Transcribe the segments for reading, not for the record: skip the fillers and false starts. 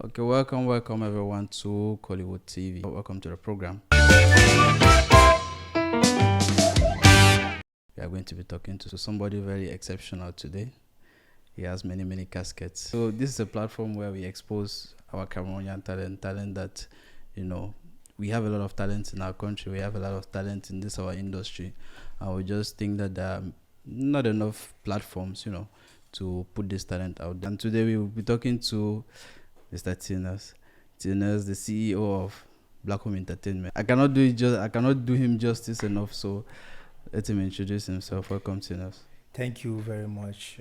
Okay, welcome everyone to Collywood TV. Welcome to the program. We are going to be talking to somebody very exceptional today. He has many caskets. So this is a platform where we expose our Cameroonian talent that, we have a lot of talent in our country. We have a lot of talent in our industry. And we just think that there are not enough platforms, to put this talent out there. And today we will be talking to Mr. Tee Nelz. Tee Nelz, the CEO of Black Home Entertainment. I cannot do him justice enough, so let him introduce himself. Welcome, Tee Nelz. Thank you very much,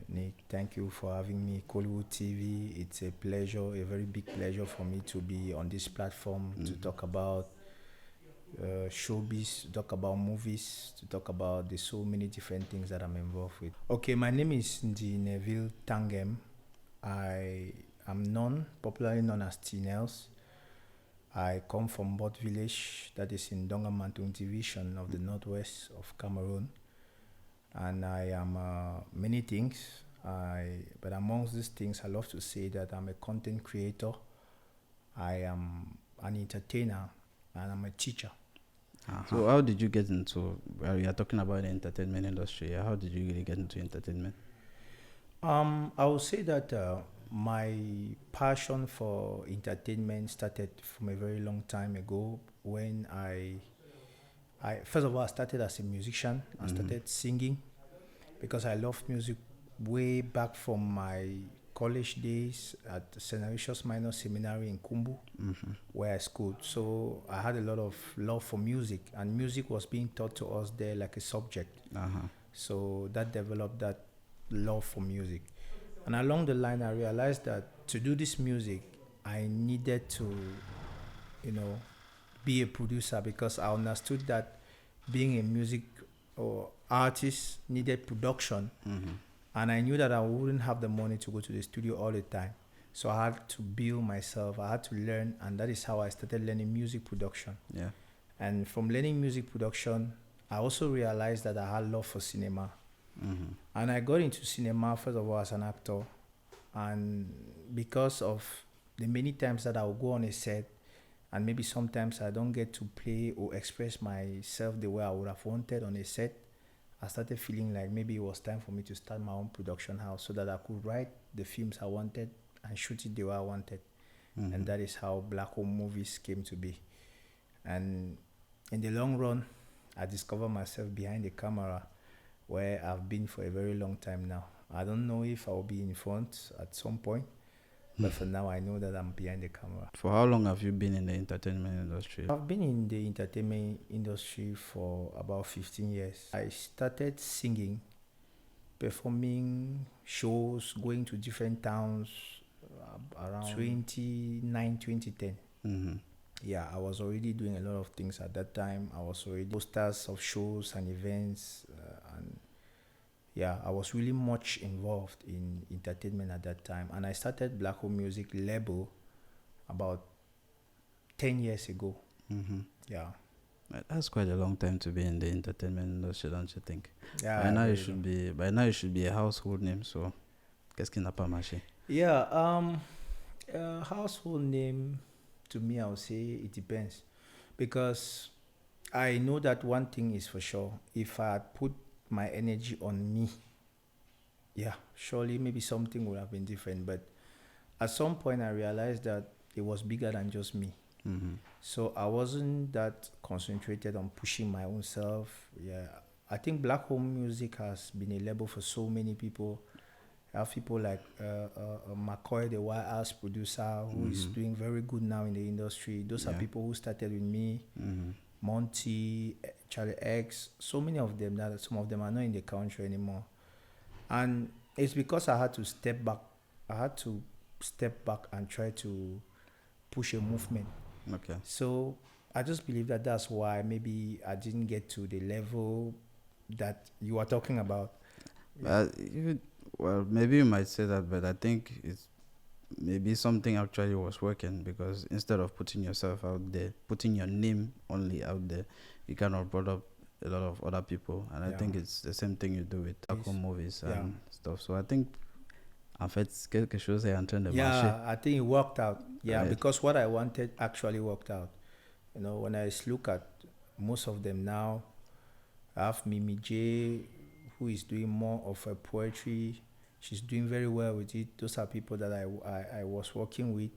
Nick. Thank you for having me, Collywood TV. It's a pleasure, a very big pleasure for me to be on this platform to talk about showbiz, to talk about movies, to talk about the so many different things that I'm involved with. Okay, my name is Tee Nelz. I am popularly known as Tee Nelz. I come from Bot Village, that is in Dongamantung division of the northwest of Cameroon. And I am many things, but amongst these things, I love to say that I'm a content creator, I am an entertainer, and I'm a teacher. So how did you get into, we are talking about the entertainment industry, how did you really get into entertainment? I would say that my passion for entertainment started from a very long time ago when I first of all, I started as a musician. I started singing because I loved music way back from my college days at St. Aloysius Minor Seminary in Kumbu, where I schooled. So I had a lot of love for music, and music was being taught to us there like a subject. So that developed that love for music. And along the line, I realized that to do this music, I needed to, be a producer, because I understood that being a music or artist needed production, and I knew that I wouldn't have the money to go to the studio all the time. So I had to build myself, I had to learn, and that is how I started learning music production. Yeah. And from learning music production, I also realized that I had love for cinema. And I got into cinema first of all as an actor, and because of the many times that I would go on a set, and maybe sometimes I don't get to play or express myself the way I would have wanted on a set, I started feeling like maybe it was time for me to start my own production house so that I could write the films I wanted and shoot it the way I wanted. And that is how Black Home Movies came to be. And in the long run, I discovered myself behind the camera, where I've been for a very long time now. I don't know if I'll be in front at some point, but for now, I know that I'm behind the camera. For how long have you been in the entertainment industry? I've been in the entertainment industry for about 15 years. I started singing, performing shows, going to different towns around 2009, 2010. Yeah, I was already doing a lot of things at that time. I was already posters of shows and events, and yeah, I was really much involved in entertainment at that time. And I started Black Home Music label about 10 years ago. Yeah. That's quite a long time to be in the entertainment industry, don't you think? Yeah. By now you should be a household name, so qu'est-ce qui n'a pas marché? Yeah, household name, to me, I would say it depends, because I know that one thing is for sure: if I had put my energy on me, yeah, surely maybe something would have been different. But at some point, I realized that it was bigger than just me. So I wasn't that concentrated on pushing my own self. Yeah, I think Black Home Music has been a label for so many people. I have people like McCoy, the White House producer, who is doing very good now in the industry. Those are people who started with me. Monty, Charlie X, so many of them, that some of them are not in the country anymore. And it's because I had to step back. I had to step back and try to push a movement. Okay. So I just believe that that's why maybe I didn't get to the level that you are talking about. Well, maybe you might say that, but I think it's maybe something actually was working, because instead of putting yourself out there, putting your name only out there, you kind of brought up a lot of other people. And I think it's the same thing you do with Black Home movies and stuff. So I think En fait, quelque chose est en train de marcher. Yeah, I think it worked out. Yeah, Right. because what I wanted actually worked out. You know, when I look at most of them now, I have Mimi J, who is doing more of a poetry. She's doing very well with it. Those are people that I was working with,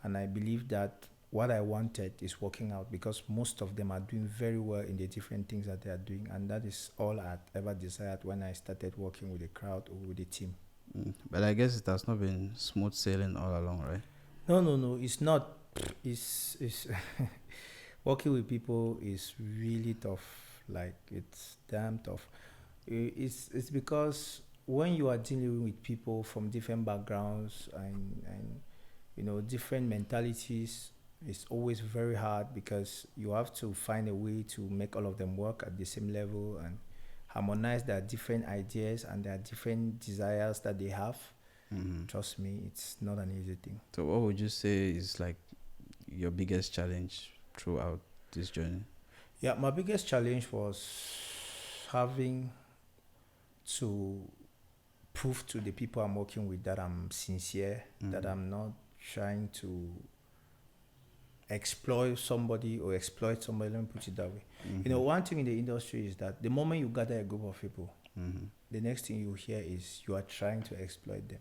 and I believe that what I wanted is working out because most of them are doing very well in the different things that they are doing, and that is all I ever desired when I started working with the crowd or with the team. But I guess it has not been smooth sailing all along, right? No, it's not. It's working with people is really tough. Like it's damn tough. It's because when you are dealing with people from different backgrounds and different mentalities, it's always very hard because you have to find a way to make all of them work at the same level and harmonize their different ideas and their different desires that they have. Trust me, it's not an easy thing. So what would you say is like your biggest challenge throughout this journey? Yeah, my biggest challenge was having to prove to the people I'm working with that I'm sincere, that I'm not trying to exploit somebody or exploit somebody. Let me put it that way. One thing in the industry is that the moment you gather a group of people, the next thing you hear is you are trying to exploit them.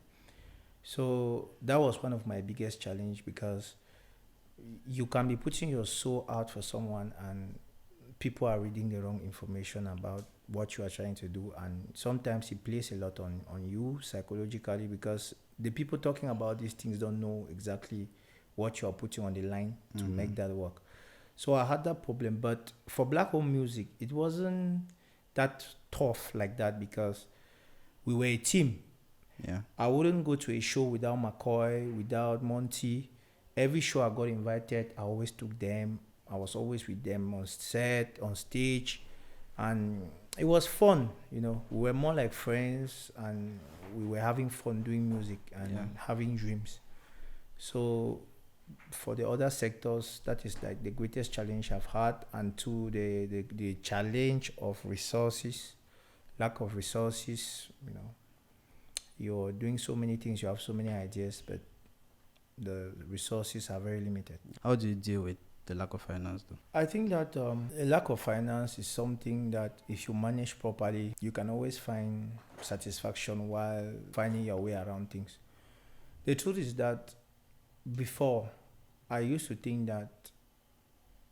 So that was one of my biggest challenge because you can be putting your soul out for someone and people are reading the wrong information about what you are trying to do, and sometimes it plays a lot on you psychologically because the people talking about these things don't know exactly what you are putting on the line to make that work. So I had that problem, but for Black Home Music it wasn't that tough like that because we were a team. Yeah. I wouldn't go to a show without McCoy, without Monty. Every show I got invited, I always took them. I was always with them on set, on stage, and it was fun. We were more like friends, and we were having fun doing music and having dreams. So for the other sectors, that is like the greatest challenge I've had, and to the challenge of resources, lack of resources. You're doing so many things, you have so many ideas, but the resources are very limited. How do you deal with the lack of finance though? I think that a lack of finance is something that if you manage properly, you can always find satisfaction while finding your way around things. The truth is that before, I used to think that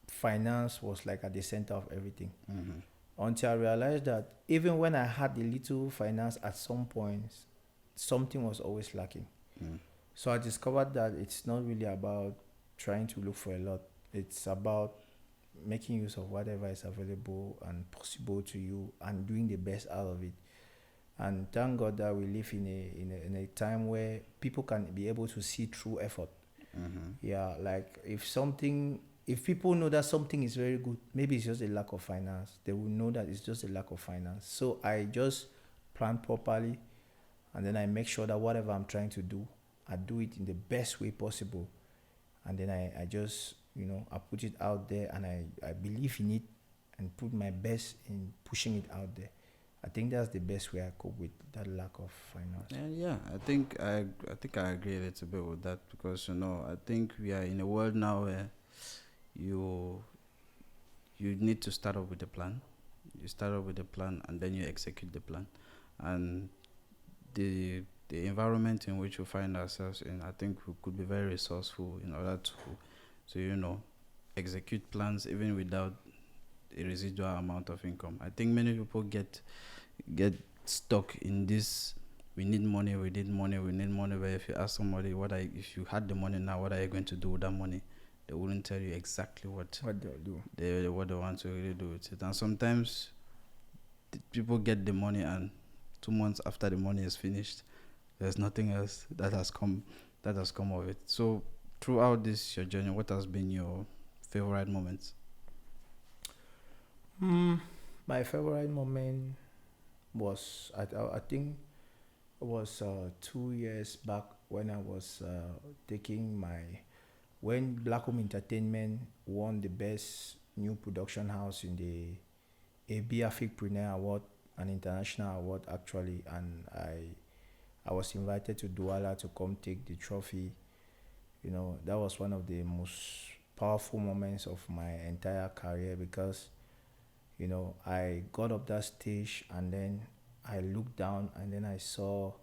finance was like at the center of everything. Until I realized that even when I had a little finance at some points, something was always lacking. So I discovered that it's not really about trying to look for a lot. It's about making use of whatever is available and possible to you and doing the best out of it. And thank God that we live in a time where people can be able to see true effort. Yeah, like if people know that something is very good, maybe it's just a lack of finance. They will know that it's just a lack of finance. So I just plan properly, and then I make sure that whatever I'm trying to do, I do it in the best way possible. And then I just, I put it out there and I believe in it and put my best in pushing it out there. I think that's the best way I cope with that lack of finance. Yeah, I think I agree a little bit with that because I think we are in a world now where you need to start off with a plan. You start off with a plan and then you execute the plan. And the environment in which we find ourselves in, I think we could be very resourceful in order to execute plans even without a residual amount of income. I think many people get stuck in this. We need money. But if you ask somebody if you had the money now, what are you going to do with that money? They wouldn't tell you exactly what they'll do. What they want to really do with it. And sometimes people get the money, and 2 months after the money is finished, there's nothing else that has come of it. So throughout your journey, what has been your favorite moments? My favorite moment was I think it was 2 years back when I was when Black Home Entertainment won the best new production house in the AB Africpreneur Award, an international award actually, and I was invited to Douala to come take the trophy. You know, that was one of the most powerful moments of my entire career because, you know, I got up that stage and then I looked down and then I saw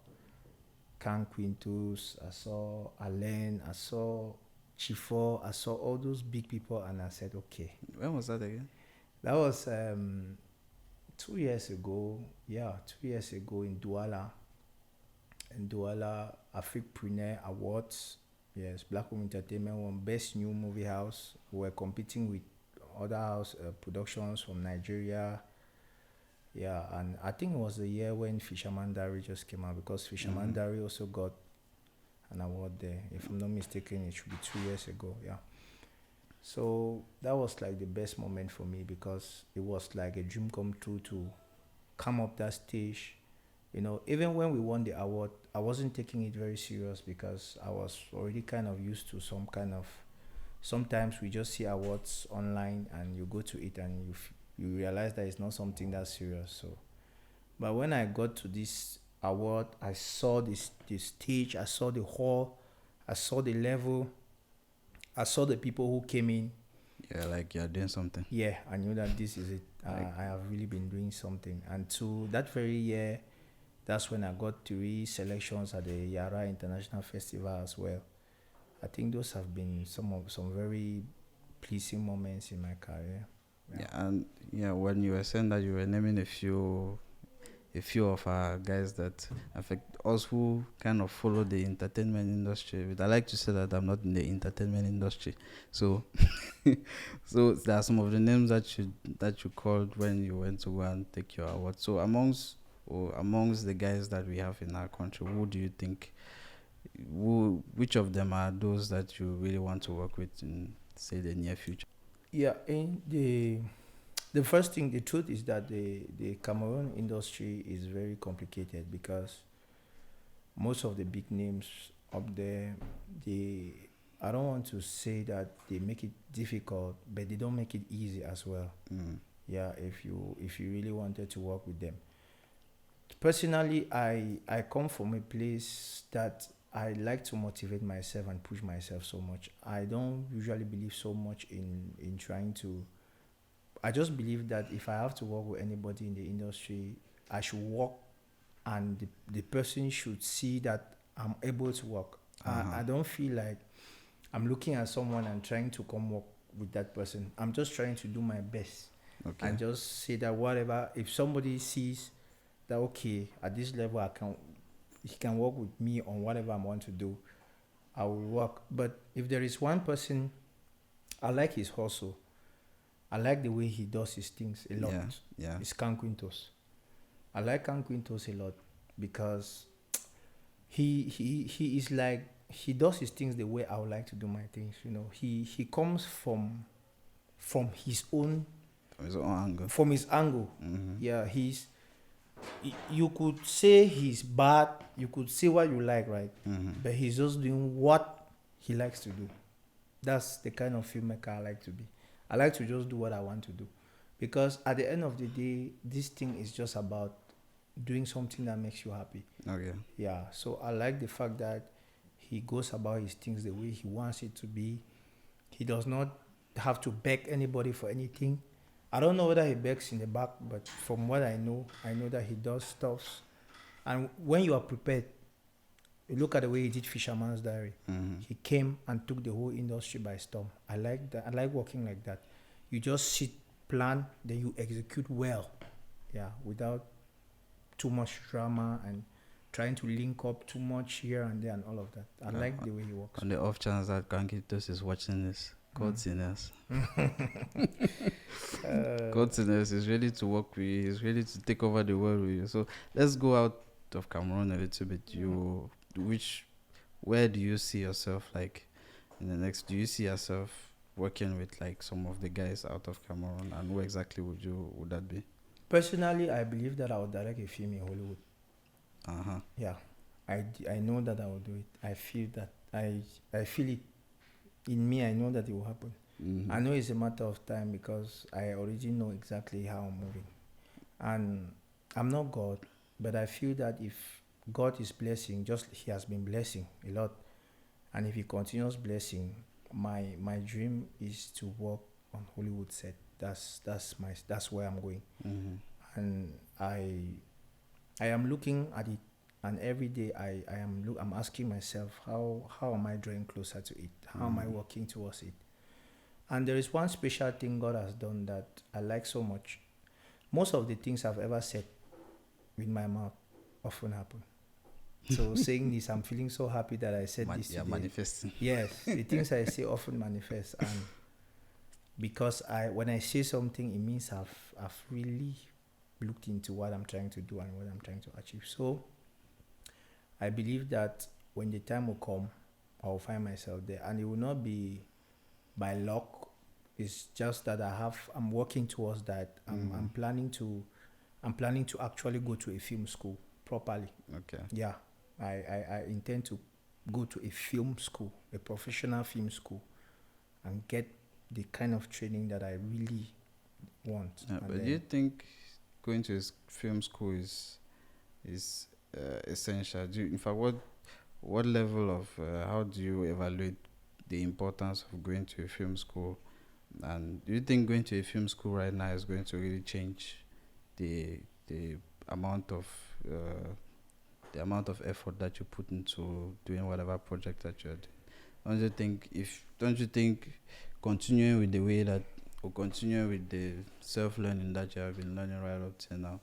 Can Quintus, I saw Alain, I saw Chifo, I saw all those big people and I said, okay. When was that again? That was 2 years ago. Yeah, 2 years ago in Douala. In Douala, Afripreneur Awards. Yes, Black Home Entertainment won Best New Movie House. We were competing with other house productions from Nigeria. Yeah, and I think it was the year when Fisherman Diary just came out because Fisherman Diary also got an award there. If I'm not mistaken, it should be 2 years ago. Yeah. So that was like the best moment for me because it was like a dream come true to come up that stage. You know, even when we won the award, I wasn't taking it very serious because I was already kind of used to some kind of. Sometimes we just see awards online and you go to it and you realize that it's not something that serious. So, but when I got to this award, I saw the stage, I saw the hall, I saw the level, I saw the people who came in. Yeah, like you're doing something. Yeah, I knew that this is it. I have really been doing something. And to that very year, that's when I got 3 selections at the Yara International Festival as well. I think those have been some very pleasing moments in my career. Yeah, and when you were saying that, you were naming a few of our guys that affect us who kind of follow the entertainment industry. But I like to say that I'm not in the entertainment industry, so so there are some of the names that you called when you went to go and take your award. So amongst the guys that we have in our country, who do you think? Which of them are those that you really want to work with in, say, the near future? Yeah, in the first thing, the truth is that the Cameroon industry is very complicated because most of the big names up there, I don't want to say that they make it difficult, but they don't make it easy as well. Yeah, if you really wanted to work with them. Personally, I come from a place that I like to motivate myself and push myself so much. I don't usually believe so much in trying to. I just believe that if I have to work with anybody in the industry, I should work and the person should see that I'm able to work. I don't feel like I'm looking at someone and trying to come work with that person. I'm just trying to do my best. Okay. And just say that whatever, if somebody sees that, okay, at this level he can work with me on whatever I want to do, I will work. But if there is one person, I like his hustle. I like the way he does his things a lot. Yeah. It's Can Quintus. I like Can Quintus a lot because he is like, he does his things the way I would like to do my things. You know, he comes from his own angle. From his angle. Yeah, you could say he's bad, you could say what you like, right? But he's just doing what he likes to do. That's the kind of filmmaker I like to be. I like to just do what I want to do. Because at the end of the day, this thing is just about doing something that makes you happy. Okay. Yeah, so I like the fact that he goes about his things the way he wants it to be. He does not have to beg anybody for anything. I don't know whether he begs in the back, but from what I know that he does stuff. And when you are prepared, you look at the way he did Fisherman's Diary. He came and took the whole industry by storm. I like that. I like working like that. You just sit, plan, then you execute well. Yeah, without too much drama and trying to link up too much here and there and all of that. I like the way he works. On the off chance that Kankitos is watching this, God Tee Nelz. God Tee Nelz is ready to work with you. He's ready to take over the world with you. So let's go out of Cameroon a little bit. Where do you see yourself like in the next? Do you see yourself working with like some of the guys out of Cameroon, and who exactly would that be? Personally, I believe that I would direct a film in Hollywood. Yeah, I know that I will do it. I feel that I feel it in me. I know that it will happen. I know it's a matter of time because I already know exactly how I'm moving, and I'm not God, but I feel that if God is blessing, just He has been blessing a lot, and if He continues blessing, my dream is to work on Hollywood set. That's where I'm going, and I am looking at it, and every day I'm asking myself, how am I drawing closer to it? How am I working towards it? And there is one special thing God has done that I like so much. Most of the things I've ever said with my mouth often happen. So saying this, I'm feeling so happy that I said this today. Manifesting. Yes, the things I say often manifest, and because when I say something, it means I've really looked into what I'm trying to do and what I'm trying to achieve. So I believe that when the time will come, I'll find myself there, and it will not be by luck. It's just that I'm working towards that. I'm planning to actually go to a film school properly. Okay. Yeah, I intend to go to a film school, a professional film school, and get the kind of training that I really want. But do you think going to a film school is essential? In fact, what level of how do you evaluate the importance of going to a film school? And do you think going to a film school right now is going to really change the amount of effort that you put into doing whatever project that you're doing? Don't you think continuing with the way that, or continuing with the self-learning that you have been learning right up to now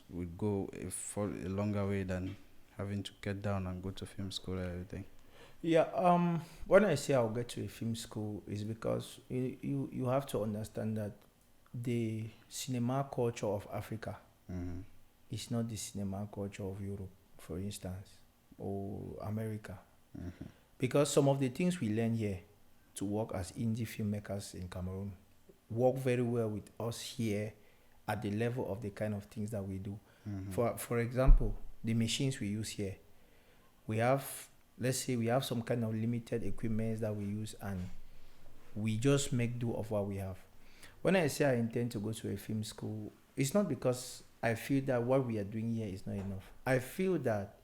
would go for a longer way than having to get down and go to film school and everything? Yeah, when I say I'll get to a film school is because you have to understand that the cinema culture of Africa is not the cinema culture of Europe, for instance, or America. Because some of the things we learn here to work as indie filmmakers in Cameroon work very well with us here at the level of the kind of things that we do. For example, the machines we use here, let's say we have some kind of limited equipment that we use, and we just make do of what we have. When I say I intend to go to a film school, it's not because I feel that what we are doing here is not enough. I feel that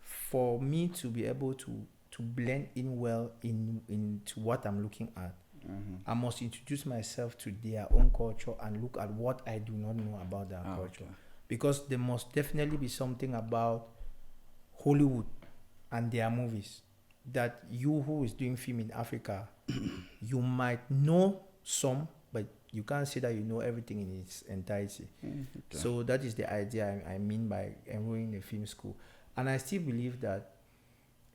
for me to be able to blend in well into what I'm looking at, I must introduce myself to their own culture and look at what I do not know about their culture. Okay. Because there must definitely be something about Hollywood and their movies that you who is doing film in Africa, you might know some, but you can't say that you know everything in its entirety. Okay. So that is the idea I mean by enrolling in a film school. And I still believe that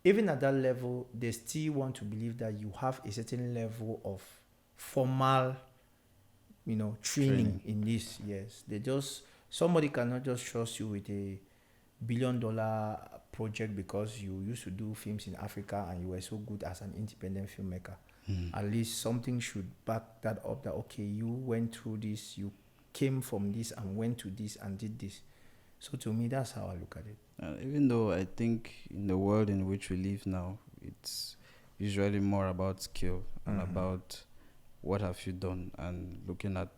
even at that level, they still want to believe that you have a certain level of formal, training in this. Yes, somebody cannot just trust you with a $1 billion project because you used to do films in Africa and you were so good as an independent filmmaker. At least something should back that up, that okay, you went through this, you came from this and went to this and did this. So to me, that's how I look at it. Even though I think in the world in which we live now, it's usually more about skill and about what have you done, and looking at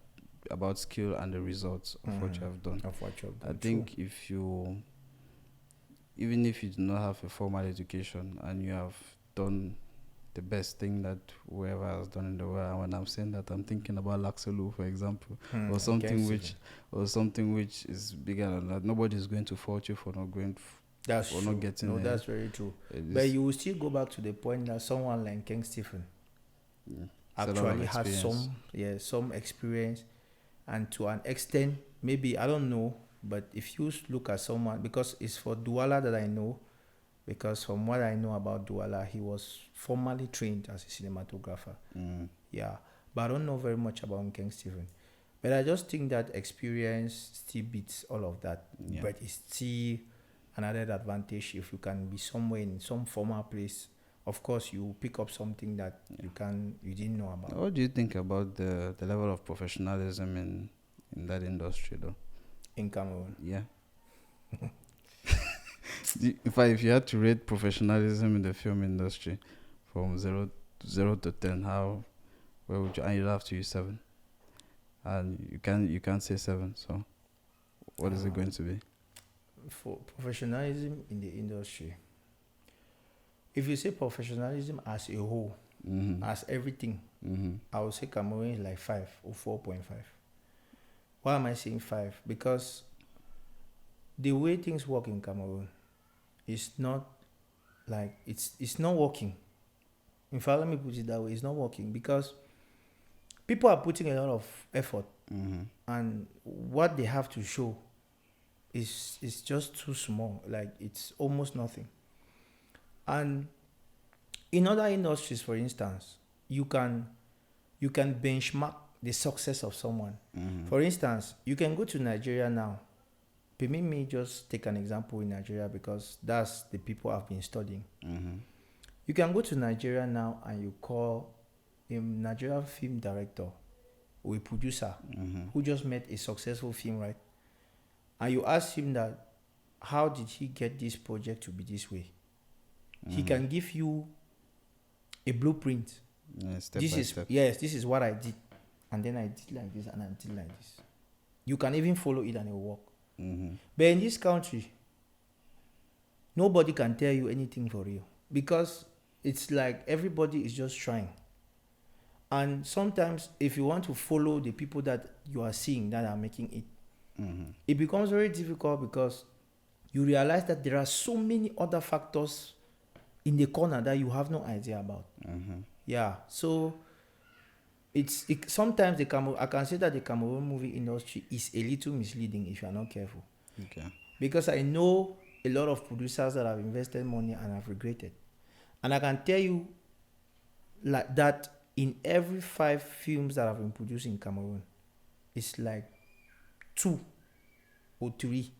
about skill and the results of what you have done. I think even if you do not have a formal education and you have done the best thing that whoever has done in the world, and when I'm saying that, I'm thinking about Laxolu, for example, or something which is bigger than that. Nobody is going to fault you for not going. That's for true. Not getting. No, that's very true. But you will still go back to the point that someone like King Stephen actually has some experience, and to an extent, maybe I don't know, but if you look at someone, because it's for Douala that I know. Because from what I know about Douala, he was formally trained as a cinematographer. Yeah. But I don't know very much about King Stephen. But I just think that experience still beats all of that. Yeah. But it's still another advantage if you can be somewhere in some formal place. Of course, you pick up something that you didn't know about. What do you think about the level of professionalism in that industry, though? In Cameroon? Yeah. In fact, if you had to rate professionalism in the film industry from 0 to 10, where would you? And you'd have to use 7, and you can't say 7. So, what is it going to be? For professionalism in the industry, if you say professionalism as a whole, as everything, I would say Cameroon is like 5 or 4.5. Why am I saying 5? Because the way things work in Cameroon is not like it's not working. In fact, let me put it that way: it's not working because people are putting a lot of effort, and what they have to show is just too small. Like it's almost nothing. And in other industries, for instance, you can benchmark the success of someone. For instance, you can go to Nigeria now. Permit me just take an example in Nigeria because that's the people I've been studying. You can go to Nigeria now and you call a Nigerian film director or a producer who just made a successful film, right? And you ask him that, how did he get this project to be this way? He can give you a blueprint. Step by step. Yes, this is what I did. And then I did like this and I did like this. You can even follow it and it will work. But in this country, nobody can tell you anything for real because it's like everybody is just trying. And sometimes if you want to follow the people that you are seeing that are making it, it becomes very difficult because you realize that there are so many other factors in the corner that you have no idea about. Yeah, so sometimes I can say that the Cameroon movie industry is a little misleading if you are not careful. Okay. Because I know a lot of producers that have invested money and have regretted. And I can tell you like that in every 5 films that have been produced in Cameroon, it's like 2 or 3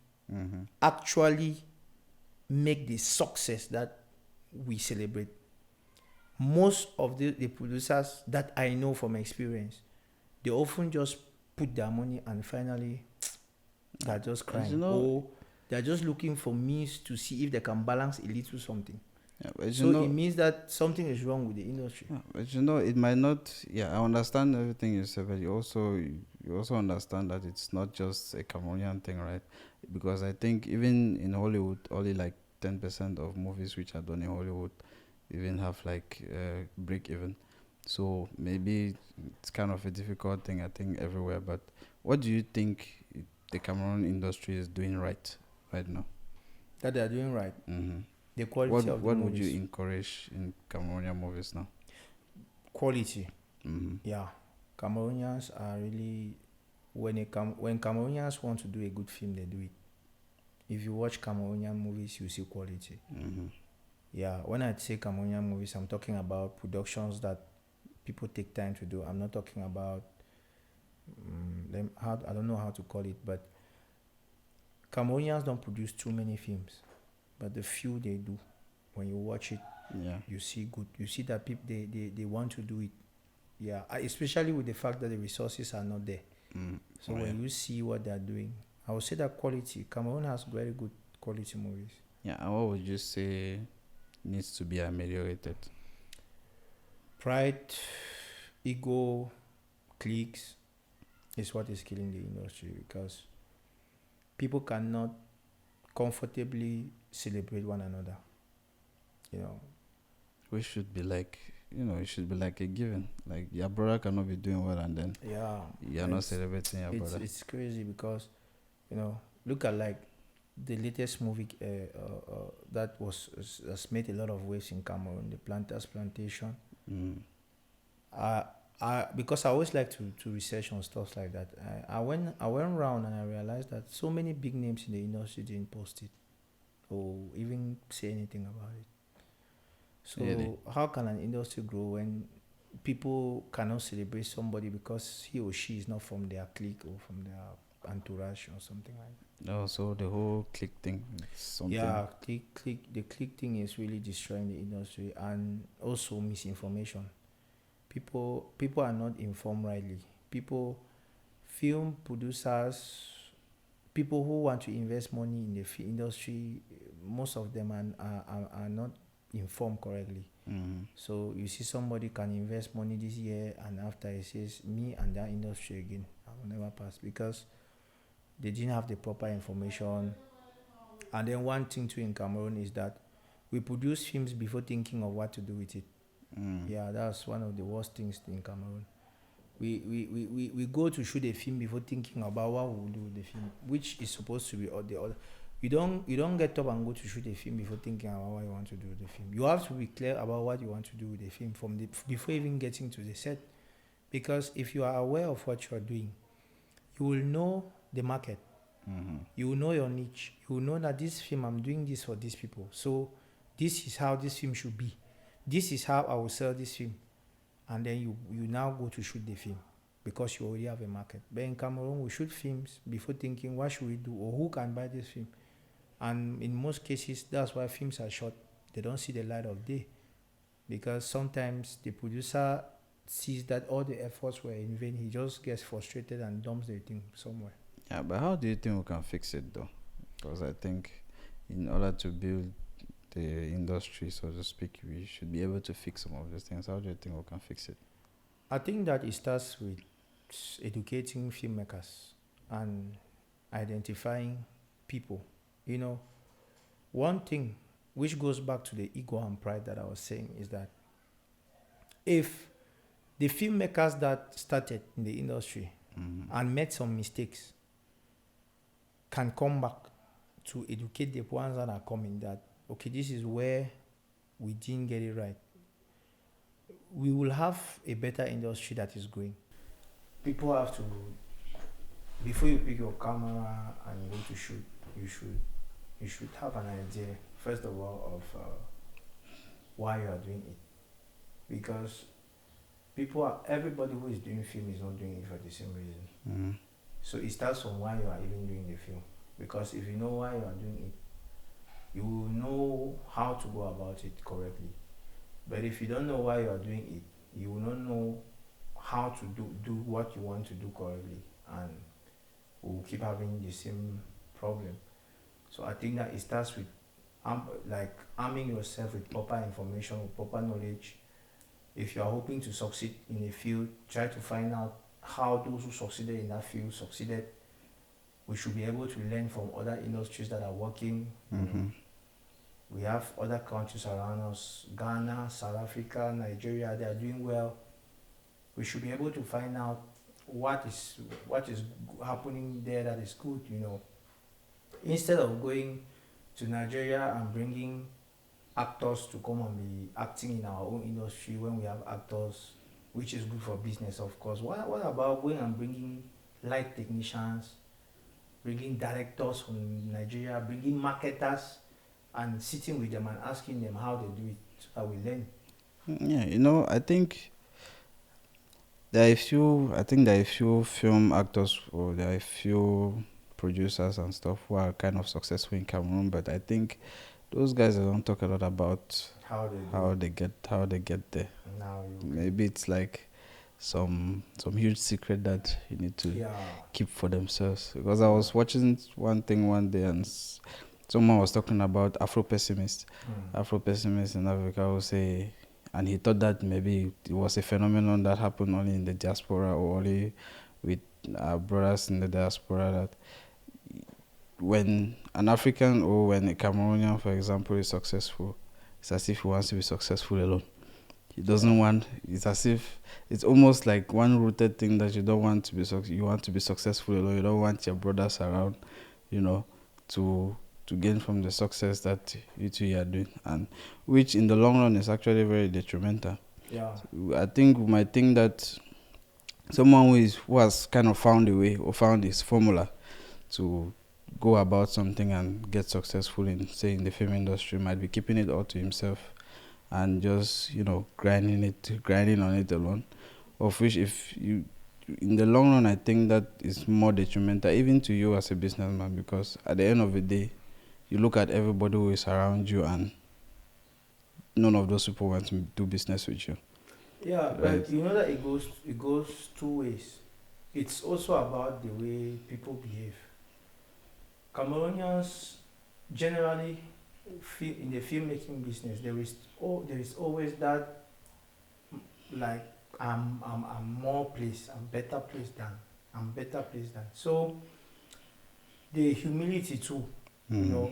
actually make the success that we celebrate. Most of the producers that I know from experience, they often just put their money and finally they're just crying. Or they're just looking for means to see if they can balance a little something. Yeah, so it means that something is wrong with the industry. Yeah, but it might not. Yeah, I understand everything you said, but you also understand that it's not just a Cameroonian thing, right? Because I think even in Hollywood, only like 10% of movies which are done in Hollywood even have like break even. So maybe it's kind of a difficult thing, I think, everywhere. But what do you think the Cameroon industry is doing right now? That they are doing right. The quality of the what movies. would you encourage in Cameroonian movies now? Quality. Yeah, Cameroonians are really when Cameroonians want to do a good film, they do it. If you watch Cameroonian movies, you see quality. Yeah, when I say Cameroonian movies, I'm talking about productions that people take time to do. I'm not talking about I don't know how to call it, but Cameroonians don't produce too many films, but the few they do, when you watch it, you see good. You see that people they want to do it. Yeah, especially with the fact that the resources are not there. So when you see what they're doing, I would say that quality. Cameroon has very good quality movies. Yeah, and what would you say needs to be ameliorated? Pride, ego, cliques is what is killing the industry because people cannot comfortably celebrate one another. We should be like, it should be like a given. Like your brother cannot be doing well and then you're not celebrating your brother. It's crazy because, look at like the latest movie that has made a lot of waves in Cameroon, the Planters Plantation. Because I always like to research on stuff like that. I went around and I realized that so many big names in the industry didn't post it or even say anything about it. So really? How can an industry grow when people cannot celebrate somebody because he or she is not from their clique or from their entourage or something like that? No, so the whole clique thing is something. Yeah, the clique thing is really destroying the industry, and also misinformation. People are not informed rightly. Film producers, people who want to invest money in the industry, most of them are not informed correctly. So you see somebody can invest money this year and after he says, me and that industry again, I will never pass because they didn't have the proper information And then one thing too in Cameroon is that we produce films before thinking of what to do with it. Yeah, that's one of the worst things in Cameroon. We go to shoot a film before thinking about what we'll do with the film, which is supposed to be all the other. You don't get up and go to shoot a film before thinking about what you want to do with the film. You have to be clear about what you want to do with the film before even getting to the set. Because if you are aware of what you are doing, you will know the market. You will know your niche. You will know that this film, I'm doing this for these people. So this is how this film should be. This is how I will sell this film. And then you now go to shoot the film because you already have a market. But in Cameroon, we shoot films before thinking, what should we do or who can buy this film? And in most cases, that's why films are shot. They don't see the light of day because sometimes the producer sees that all the efforts were in vain. He just gets frustrated and dumps the thing somewhere. Yeah, but how do you think we can fix it though? Because I think in order to build the industry, so to speak, we should be able to fix some of these things. How do you think we can fix it? I think that it starts with educating filmmakers and identifying people. You know, one thing which goes back to the ego and pride that I was saying is that if the filmmakers that started in the industry and made some mistakes can come back to educate the ones that are coming that, okay, this is where we didn't get it right, we will have a better industry that is growing. People have to, before you pick your camera and go to shoot, you should have an idea, first of all, of why you are doing it. Because everybody who is doing film is not doing it for the same reason. So it starts from why you are even doing the film. Because if you know why you are doing it, you will know how to go about it correctly. But if you don't know why you are doing it, you will not know how to do what you want to do correctly, and we'll keep having the same problem. So I think that it starts with arming yourself with proper information, with proper knowledge. If you are hoping to succeed in a field, try to find out how those who succeeded in that field succeeded. We should be able to learn from other industries that are working. We have other countries around us, Ghana, South Africa, Nigeria, they are doing well. We should be able to find out what is happening there that is good, Instead of going to Nigeria and bringing actors to come and be acting in our own industry when we have actors, which is good for business, of course. What about going and bringing light technicians, bringing directors from Nigeria, bringing marketers, and sitting with them and asking them how they do it so that we learn? Yeah, I think there are a few film actors, or there are a few producers and stuff who are kind of successful in Cameroon, but I think those guys don't talk a lot about how they get there. Maybe it's like some huge secret that you need to keep for themselves. Because I was watching one thing one day and someone was talking about Afro pessimists in Africa will say, and he thought that maybe it was a phenomenon that happened only in the diaspora or only with our brothers in the diaspora, that when an African or when a Cameroonian, for example, is successful, it's as if he wants to be successful alone. He doesn't want, it's as if, it's almost like one rooted thing that you don't want to be, you want to be successful alone. You don't want your brothers around, to gain from the success that you two are doing, and which in the long run is actually very detrimental. I think we might think that someone who has kind of found a way or found his formula to go about something and get successful in, say, in the film industry, might be keeping it all to himself and just grinding on it alone, of which if you in the long run, I think that is more detrimental even to you as a businessman, because at the end of the day you look at everybody who is around you and none of those people want to do business with you. Right? But you know that it goes two ways. It's also about the way people behave. Cameroonians generally, in the filmmaking business, there is always that, like, I'm more placed, I'm better placed than. So the humility too you know,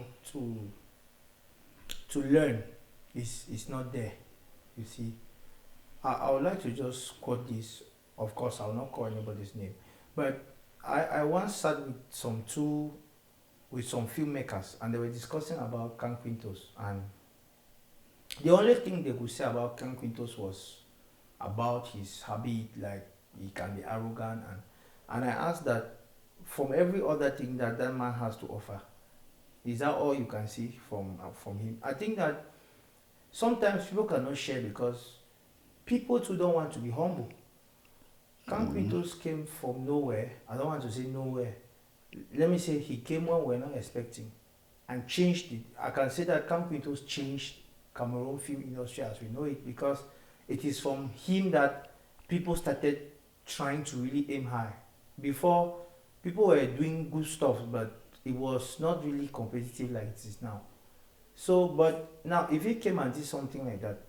to learn is not there. You see, I would like to just quote this. Of course, I will not call anybody's name, but I once sat with some filmmakers, and they were discussing about Can Quintos, and the only thing they could say about Can Quintos was about his habit, like he can be arrogant, and I asked that, from every other thing that that man has to offer, is that all you can see from him? I think that sometimes people cannot share because people too don't want to be humble. Can Quintos came from nowhere. I don't want to say nowhere. Let me say he came when we're not expecting, and changed it. I can say that Can Quintos changed Cameroon film industry as we know it, because it is from him that people started trying to really aim high. Before, people were doing good stuff, but it was not really competitive like it is now. So, but now if he came and did something like that,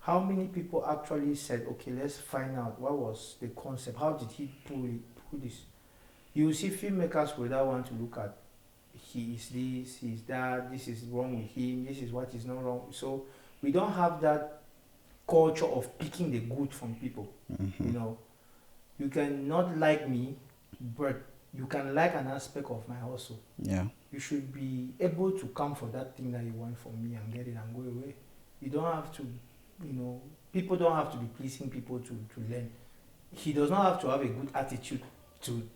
how many people actually said, okay, let's find out what was the concept, how did he pull this? You will see filmmakers will that want to look at, he is this, he is that, this is wrong with him, this is what is not wrong. So we don't have that culture of picking the good from people. You know, you can not like me, but you can like an aspect of my hustle. Yeah. You should be able to come for that thing that you want from me and get it and go away. You don't have to, you know, people don't have to be pleasing people to learn. He does not have to have a good attitude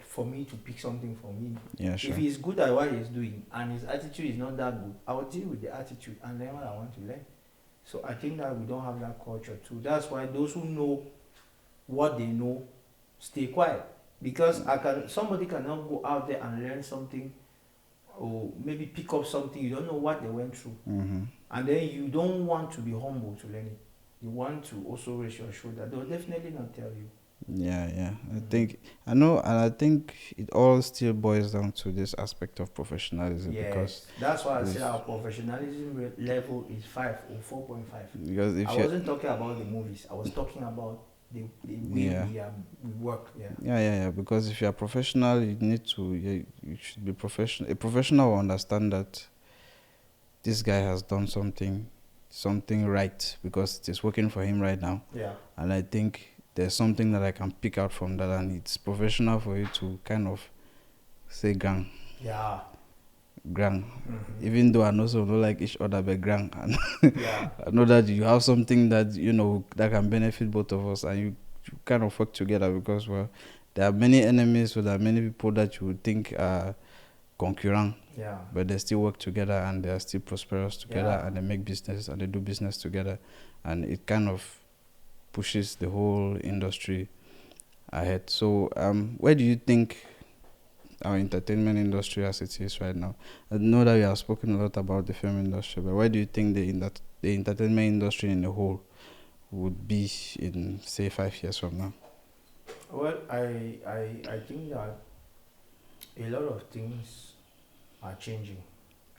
for me to pick something from him. Yeah, sure. If he's good at what he's doing and his attitude is not that good, I will deal with the attitude and learn what I want to learn. So I think that we don't have that culture too. That's why those who know what they know stay quiet. Because somebody cannot go out there and learn something, or maybe pick up something, you don't know what they went through. And then you don't want to be humble to learn it. You want to also raise your shoulder. They'll definitely not tell you. Yeah. I think it all still boils down to this aspect of professionalism. Yes, because that's why I say our professionalism level is 5 or 4.5. Because if I wasn't talking about the movies. I was talking about the way we work. Yeah. Because if you are professional, you need to. You should be professional. A professional will understand that this guy has done something right because it is working for him right now. Yeah. And I think there's something that I can pick out from that, and it's professional for you to kind of say gang. Yeah. Gang. Even though I know some don't like each other, but gang. And Yeah. I know that you have something that, you know, that can benefit both of us, and you kind of work together because, well, there are many enemies, so there are many people that you would think are concurrent. Yeah. But they still work together and they are still prosperous together, and they make business and they do business together, and it kind of pushes the whole industry ahead. So where do you think our entertainment industry as it is right now? I know that we have spoken a lot about the film industry, but where do you think the entertainment industry in the whole would be in, say, 5 years from now? Well, I think that a lot of things are changing.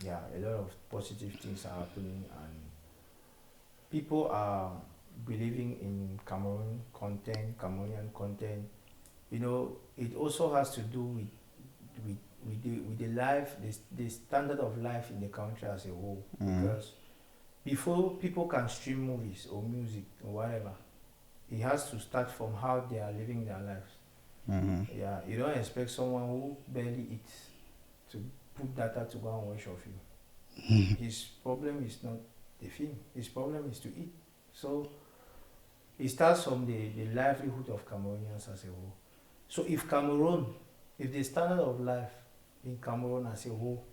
Yeah, a lot of positive things are happening, and people are believing in Cameroonian content. You know, it also has to do with the life, the standard of life in the country as a whole. Because before people can stream movies or music or whatever, it has to start from how they are living their lives. Yeah, you don't expect someone who barely eats to put data to go and watch your film. His problem is not the film. His problem is to eat. So it starts from the livelihood of Cameroonians as a whole. So if the standard of life in Cameroon as a whole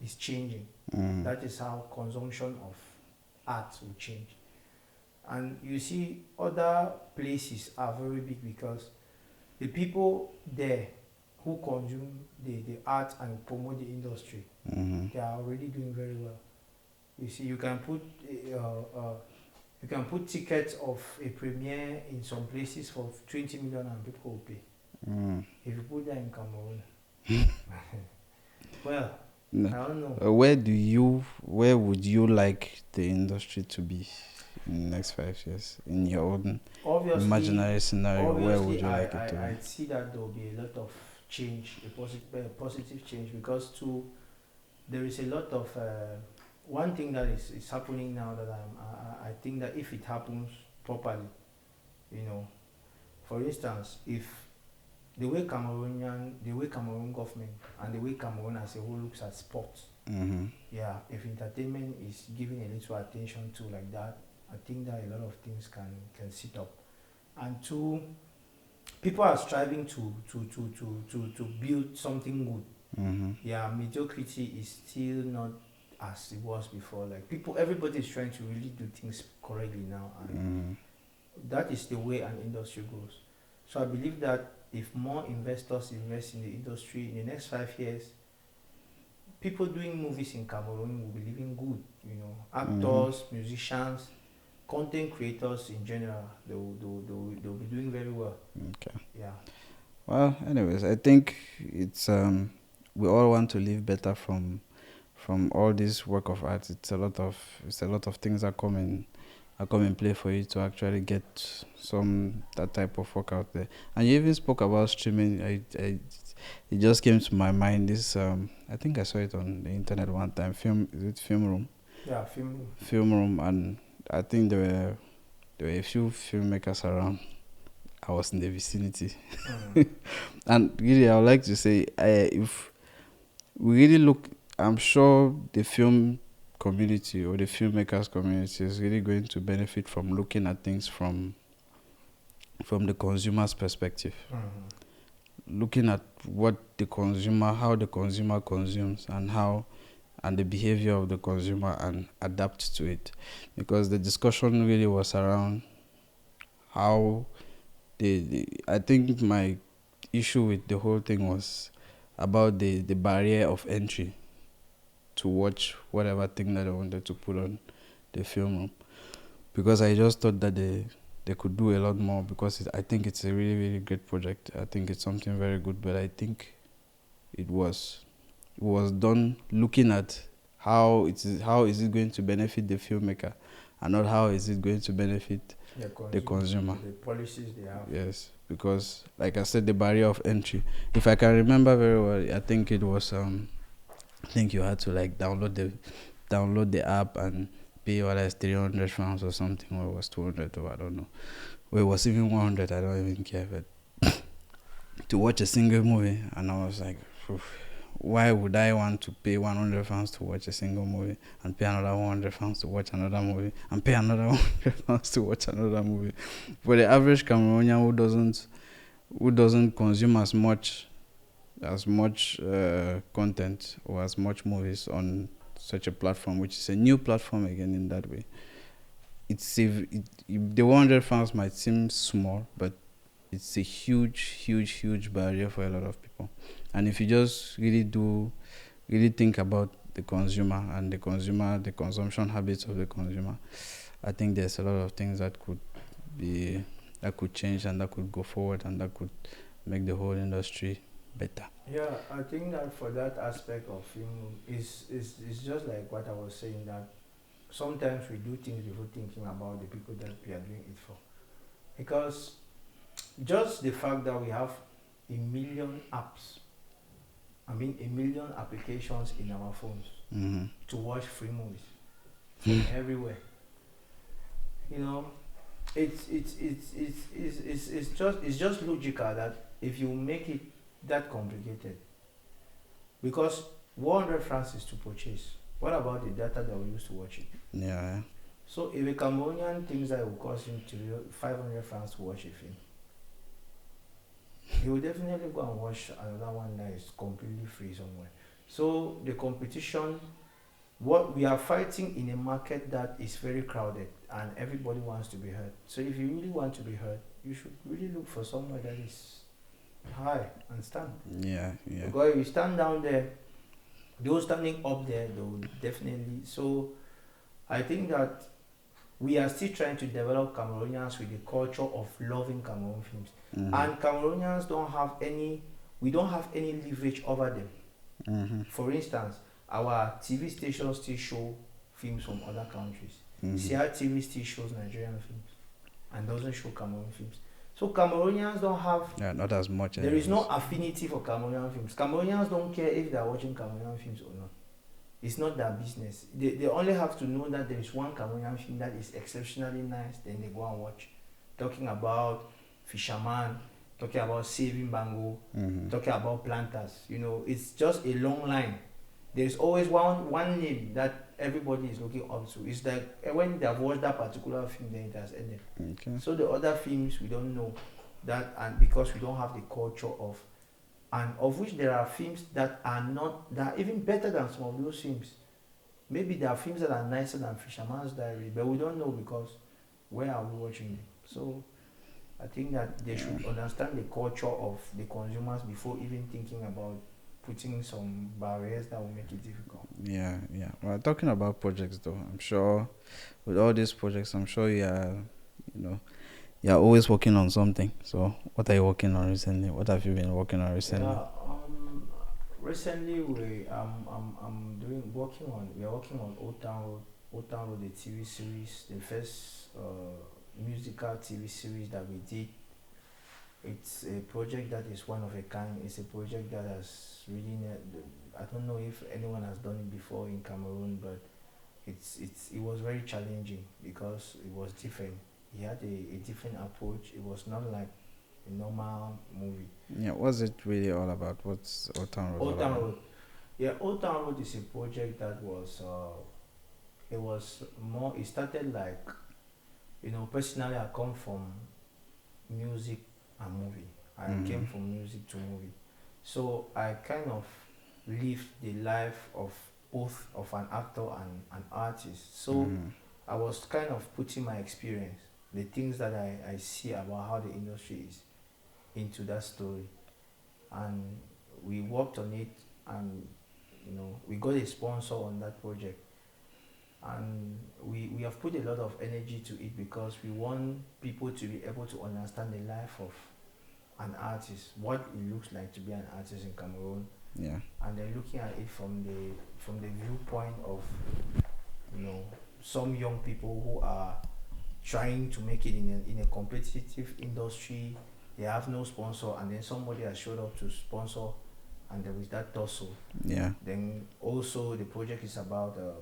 is changing, that is how consumption of art will change. And you see, other places are very big because the people there who consume the art and promote the industry, they are already doing very well. You see, you can put tickets of a premiere in some places for 20 million and people will pay. If you put that in Cameroon, well, no. I don't know. Where would you like the industry to be in the next 5 years? In your own imaginary scenario, where would you like it to be? I see that there will be a lot of change, a positive change, because to there is a lot of one thing that is happening now that I think that if it happens properly, you know, for instance, if the way Cameroon government and the way Cameroon as a whole looks at sports, yeah, if entertainment is given a little attention to like that, I think that a lot of things can sit up. And two, people are striving to build something good. Yeah, mediocrity is still not as it was before. Like everybody is trying to really do things correctly now, and that is the way an industry goes. So I believe that if more investors invest in the industry in the next 5 years, people doing movies in Cameroon will be living good. You know, actors, musicians, content creators in general, they'll be doing very well. Okay. Yeah. Well, anyways, I think it's we all want to live better from all this work of art. It's a lot of things that come in play for you to actually get that type of work out there. And you even spoke about streaming. It just came to my mind. This I think I saw it on the internet one time. Film Room? Yeah, Film Room. Film Room, and I think there were a few filmmakers around. I was in the vicinity. And really, I would like to say, if we really look, I'm sure the film community or the filmmakers community is really going to benefit from looking at things from the consumer's perspective. Looking at how the consumer consumes and the behavior of the consumer and adapt to it. Because the discussion really was around how I think my issue with the whole thing was about the barrier of entry to watch whatever thing that I wanted to put on the film room. Because I just thought that they could do a lot more, because I think it's a really, really great project. I think it's something very good, but I think it was done looking at how is it going to benefit the filmmaker and not how is it going to benefit the consumer. The policies they have. Yes, because like I said, the barrier of entry. If I can remember very well, I think it was I think you had to like download the app and pay whether it's 300 francs or something, or it was 200 or I don't know. Or it was even 100, I don't even care, but to watch a single movie. And I was like, why would I want to pay 100 francs to watch a single movie and pay another 100 francs to watch another movie and pay another 100 francs to watch another movie? For the average Cameroonian who doesn't consume as much content or as much movies on such a platform, which is a new platform again in that way, the 100 francs might seem small, but it's a huge barrier for a lot of people. And if you just really think about the consumer and the consumption habits of the consumer, I think there's a lot of things that could change and that could go forward and that could make the whole industry better. Yeah, I think that for that aspect of film is just like what I was saying, that sometimes we do things before thinking about the people that we are doing it for. Because just the fact that we have a million applications in our phones to watch free movies from everywhere. You know, it's just logical that if you make it that complicated, because 100 francs is to purchase. What about the data that we use to watch it? Yeah. So if a Cameroonian thinks that it will cost him 500 francs to watch a film, he will definitely go and watch another one that is completely free somewhere. So the competition, what we are fighting in a market that is very crowded and everybody wants to be heard. So if you really want to be heard, you should really look for somewhere that is high and stand. Yeah. Because if you stand down there, those standing up there, they will definitely. So I think that we are still trying to develop Cameroonians with the culture of loving Cameroon films. And Cameroonians don't have any leverage over them. For instance, our TV stations still show films from other countries. CRTV still shows Nigerian films and doesn't show Cameroon films. So Cameroonians don't have... not as much. There is no affinity for Cameroonian films. Cameroonians don't care if they are watching Cameroonian films or not. It's not their business. They only have to know that there is one Cameroonian film that is exceptionally nice, then they go and watch. Talking about fisherman, talking about saving bango, talking about planters. You know, it's just a long line. There's always one name that everybody is looking up to. It's like when they have watched that particular film, then it has ended. Okay. So the other films we don't know that, and because we don't have the culture of, and of which there are films that are not, that are even better than some of those films. Maybe there are films that are nicer than Fisherman's Diary, but we don't know because where are we watching them? So I think that they should understand the culture of the consumers before even thinking about putting some barriers that will make it difficult. Yeah. Well, talking about projects though, I'm sure with all these projects, I'm sure you're always working on something. So what are you working on recently? What have you been working on recently? Yeah, recently we we are working on Old Town Road, the TV series, the first musical TV series that we did. It's a project that is one of a kind. It's a project that has really I don't know if anyone has done it before in Cameroon, but it was very challenging because it was different. He had a different approach. It was not like a normal movie. Yeah, what's it really all about? What's Old Town Road? Old Town Road. Yeah, Old Town Road is a project that was it was more. It started like, personally I come from music and movie. I came from music to movie, so I kind of lived the life of both of an actor and an artist. So I was kind of putting my experience, the things that I see about how the industry is, into that story, and we worked on it, and we got a sponsor on that project, and we have put a lot of energy to it because we want people to be able to understand the life of an artist, what it looks like to be an artist in Cameroon. Yeah. And then looking at it from the viewpoint of some young people who are trying to make it in a competitive industry. They have no sponsor, and then somebody has showed up to sponsor, and there is that tussle. Yeah. Then also the project is about a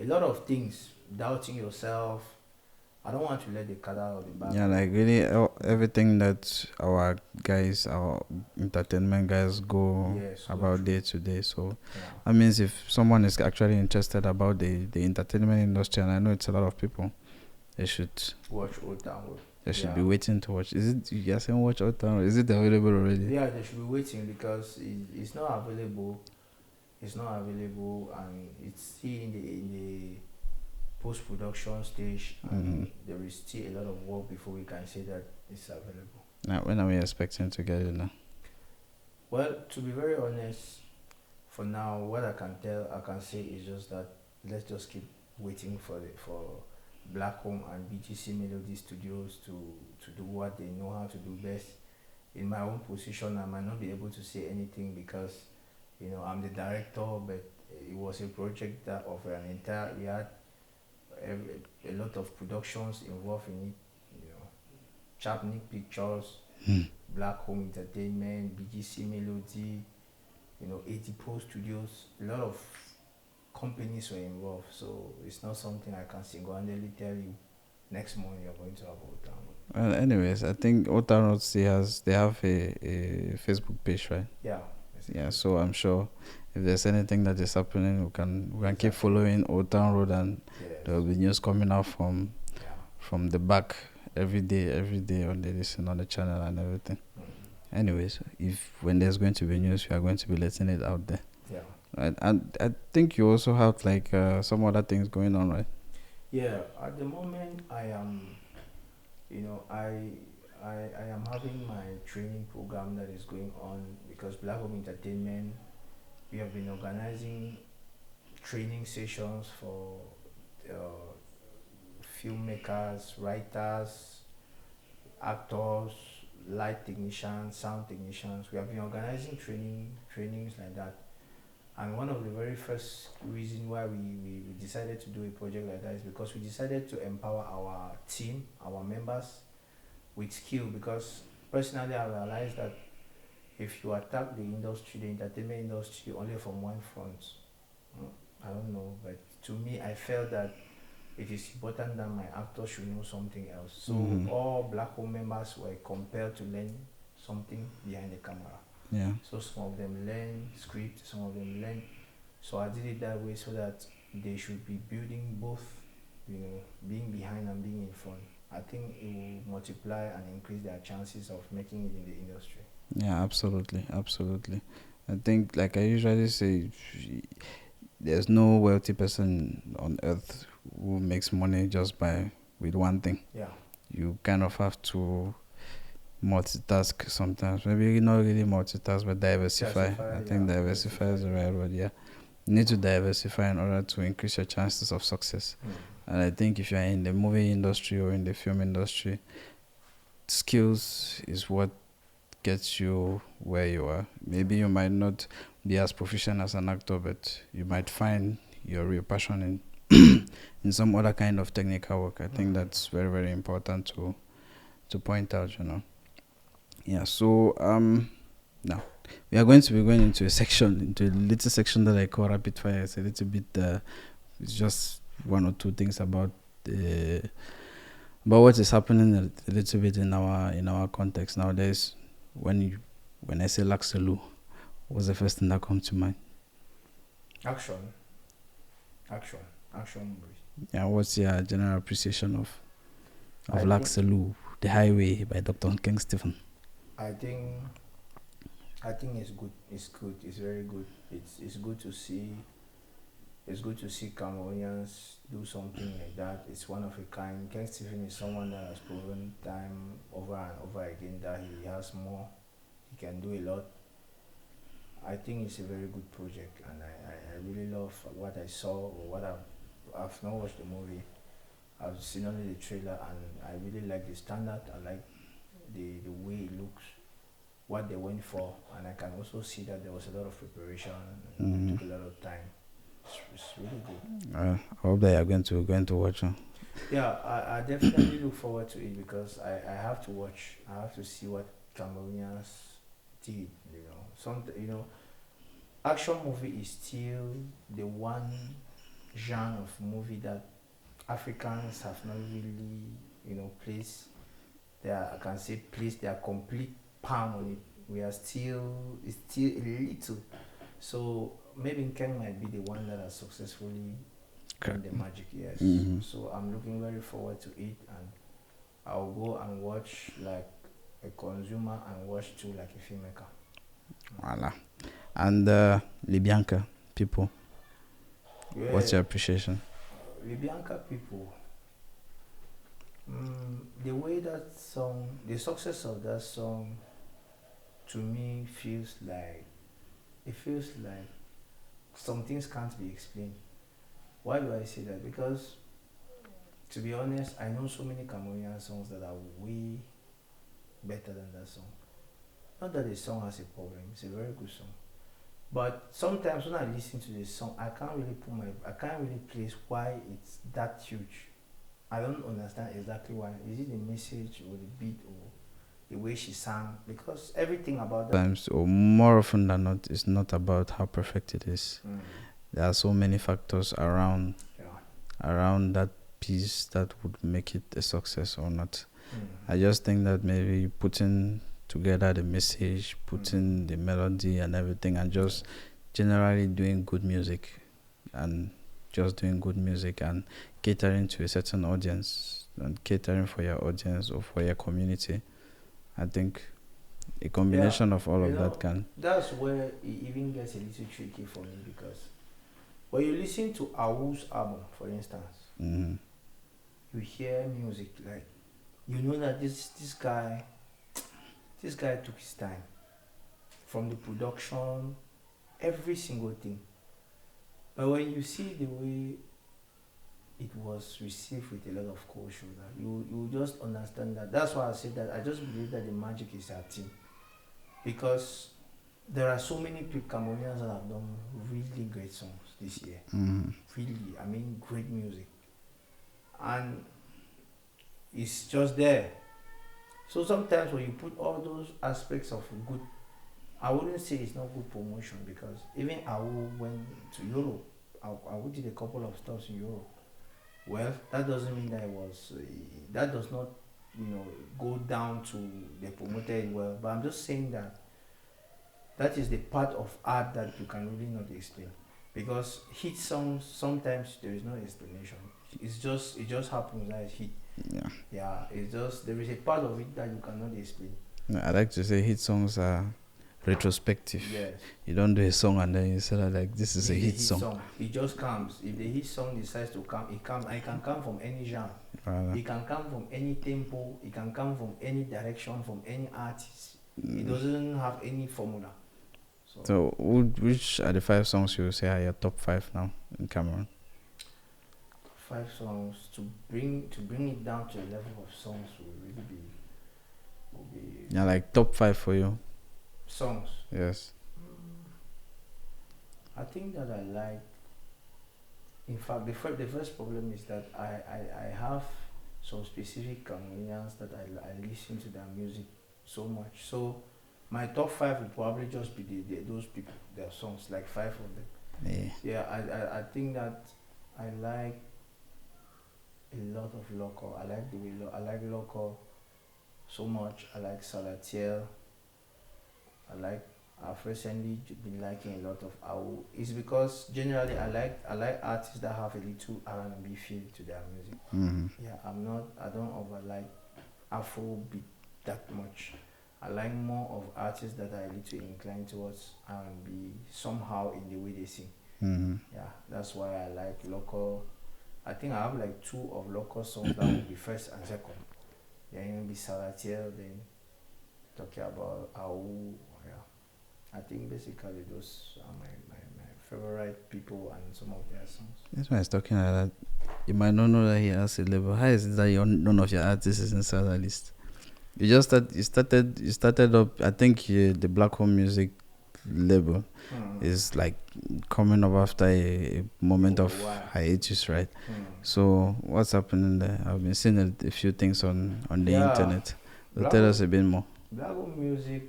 lot of things, doubting yourself. I don't want to let the cat out of the bag. Yeah, like really everything that our entertainment guys go about day to day. So that means if someone is actually interested about the entertainment industry, and I know it's a lot of people, they should watch Old Town Road. They should be waiting to watch. Is it, you're saying watch Old Town Road? Is it available already? Yeah, they should be waiting because it's not available. It's not available, and it's still in the post-production stage, and there is still a lot of work before we can say that it's available. Now, when are we expecting to get it now? Well, to be very honest, for now, what I can say is just that let's just keep waiting for Black Home and BGC Melody Studios to do what they know how to do best. In my own position, I might not be able to say anything because I'm the director, but it was a project that of an entire, we had a lot of productions involved in it, Chapnik Pictures, Black Home Entertainment, BGC Melody, 80 Pro Studios, a lot of companies were involved, so it's not something I can single-handedly tell you next month you're going to have Old Town Road. Well, anyways, I think Old Town Road they have a Facebook page, right? Yeah. Yeah, so I'm sure if there's anything that is happening, we can keep following Old Town Road, and there will be news coming out from the back every day on the channel and everything. Anyways, when there's going to be news, we are going to be letting it out there. Yeah. Right, and I think you also have like some other things going on, right? Yeah, at the moment I am, I am having my training program that is going on because Black Home Entertainment, we have been organizing training sessions for filmmakers, writers, actors, light technicians, sound technicians. We have been organizing trainings like that. And one of the very first reasons why we decided to do a project like that is because we decided to empower our team, our members, with skill. Because personally I realized that if you attack the entertainment industry only from one front, I don't know, but to me, I felt that it is important that my actor should know something else. So all Black Home members were compelled to learn something behind the camera. Yeah. So some of them learn script, some of them learn. So I did it that way so that they should be building both, being behind and being in front. I think it will multiply and increase their chances of making it in the industry. Yeah, absolutely, absolutely. I think, like I usually say, there's no wealthy person on earth who makes money just by with one thing. Yeah. You kind of have to multitask sometimes. Maybe not really multitask, but diversify. I think diversify is the right word. Yeah, you need to diversify in order to increase your chances of success. And I think if you're in the movie industry or in the film industry, skills is what gets you where you are. Maybe you might not be as proficient as an actor, but you might find your real passion in in some other kind of technical work. I think that's very, very important to point out, Yeah, so now we are going to be going into a little section that I call rapid fire. It's a little bit it's just one or two things about what is happening a little bit in our context nowadays. When I say Laxelu, what's the first thing that comes to mind? Action movies. Yeah, what's your general appreciation of Laxelu, The Highway by Dr. King Stephen? I think it's good. It's good. It's very good. It's good to see. It's good to see Cameroonians do something like that. It's one of a kind. Ken Stephen is someone that has proven time over and over again that he has more. He can do a lot. I think it's a very good project, and I really love what I saw or what I've not watched the movie. I've seen only the trailer, and I really like the standard. I like the way it looks, what they went for, and I can also see that there was a lot of preparation. And it took a lot of time. It's really good. I hope that you're going to watch it. Yeah, I definitely look forward to it because I have to watch. I have to see what Cameroonians did. Action movie is still the one genre of movie that Africans have not really, placed their complete palm on it. It's still a little. So maybe Ken might be the one that has successfully done the magic, yes. So I'm looking very forward to it, and I'll go and watch like a consumer and watch too like a filmmaker. Voila. And Libyanka people, what's your appreciation? Libyanka people, the way that song, the success of that song, to me feels like some things can't be explained. Why do I say that? Because, to be honest, I know so many Cameroonian songs that are way better than that song. Not that the song has a problem; it's a very good song. But sometimes when I listen to the song, I can't really place why it's that huge. I don't understand exactly why. Is it the message or the beat or the way she sang? Because everything about that. Times, or more often than not, it's not about how perfect it is. There are so many factors around that piece that would make it a success or not. I just think that maybe putting together the message, putting the melody and everything, and just generally doing good music, and catering to a certain audience and catering for your audience or for your community. I think a combination of all of that can. That's where it even gets a little tricky for me, because when you listen to Awu's album, for instance, you hear music like, that this guy took his time from the production, every single thing. But when you see the way it was received with a lot of cold shoulder, you just understand that. That's why I said that I just believe that the magic is our team, because there are so many Cameroonians that have done really great songs this year. Really, I mean, great music, and it's just there. So sometimes when you put all those aspects of good, I wouldn't say it's not good promotion, because even Awu went to Europe I did a couple of stops in Europe. Well, that doesn't mean that it was. That does not, go down to the promoter well. But I'm just saying that that is the part of art that you can really not explain, because hit songs sometimes there is no explanation. It just happens as hit. Yeah. Yeah, it's just there is a part of it that you cannot explain. No, I like to say hit songs are retrospective. Yes. You don't do a song and then you say that, like, this is a hit song. It just comes. If the hit song decides to come, it comes. It can come from any genre. It can come from any tempo. It can come from any direction, from any artist. It doesn't have any formula. So which are the 5 songs you say are your top 5 now in Cameroon? 5 songs to bring it down to a level of songs will be Yeah, like top 5 for you. Songs. Yes. I think that I like. In fact, the first problem is that I have some specific Cameroonians that I listen to their music so much. So my top 5 will probably just be those people, their songs, like 5 of them. Yeah, I think that I like a lot of local. I like I like local so much. I like Salatiel. I've recently been liking a lot of Awu. It's because generally I like artists that have a little R&B feel to their music. Mm-hmm. Yeah, I don't over like Afrobeat that much. I like more of artists that are a little inclined towards R&B somehow in the way they sing. Mm-hmm. Yeah, that's why I like local. I think I have like 2 of local songs that will be first and second. Then will be Salatiel, then talking about Awu. Yeah, I think basically those are my favorite people and some of their songs. That's why I was talking like that. You might not know that he has a label. How is it that none of your artists is inside that list? You started up. I think the Black Home Music label is like coming up after a moment of hiatus, right? So what's happening there? I've been seeing a few things on the internet. So tell us a bit more. Black Home Music,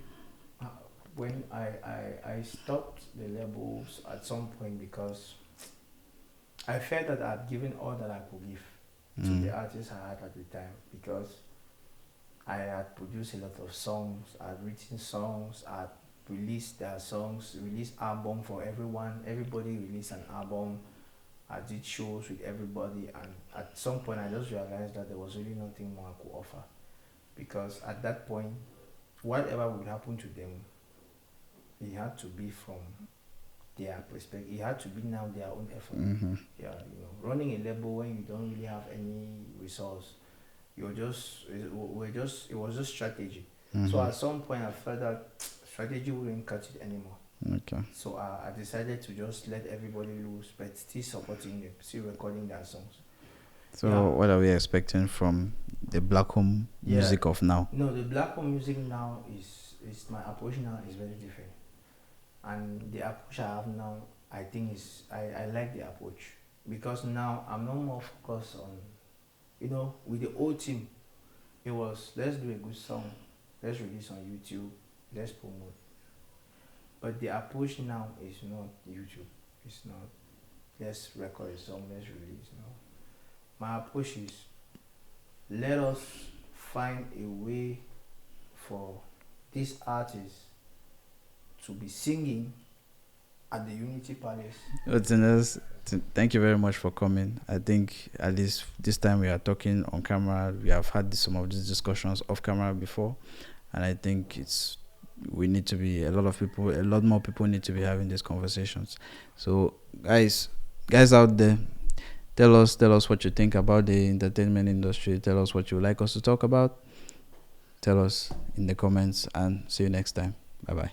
when I stopped the labels at some point because I felt that I'd given all that I could give to the artists I had at the time, because I had produced a lot of songs, I had written songs, I had released their songs, released album for everyone. Everybody released an album. I did shows with everybody, and at some point I just realized that there was really nothing more I could offer, because at that point, whatever would happen to them, it had to be from their perspective. It had to be now their own effort. Yeah, running a label when you don't really have any resource, it was just strategy. So at some point I felt that strategy wouldn't cut it anymore. Okay. So I decided to just let everybody loose, but still supporting them, still recording their songs. So what are we expecting from the Black Home music of now? No, the Black Home music now is my approach now is very different. And the approach I have now, I think I like the approach, because now I'm no more focused on, with the old team, it was let's do a good song, let's release on YouTube, let's promote. But the approach now is not YouTube. It's not let's record a song, let's release. No. My approach is let us find a way for these artists to be singing at the Unity Palace. Tee Nellz, thank you very much for coming. I think at least this time we are talking on camera. We have had some of these discussions off camera before, and I think we need to be a lot more people need to be having these conversations. So guys out there, tell us what you think about the entertainment industry. Tell us what you would like us to talk about. Tell us in the comments, and see you next time. Bye bye.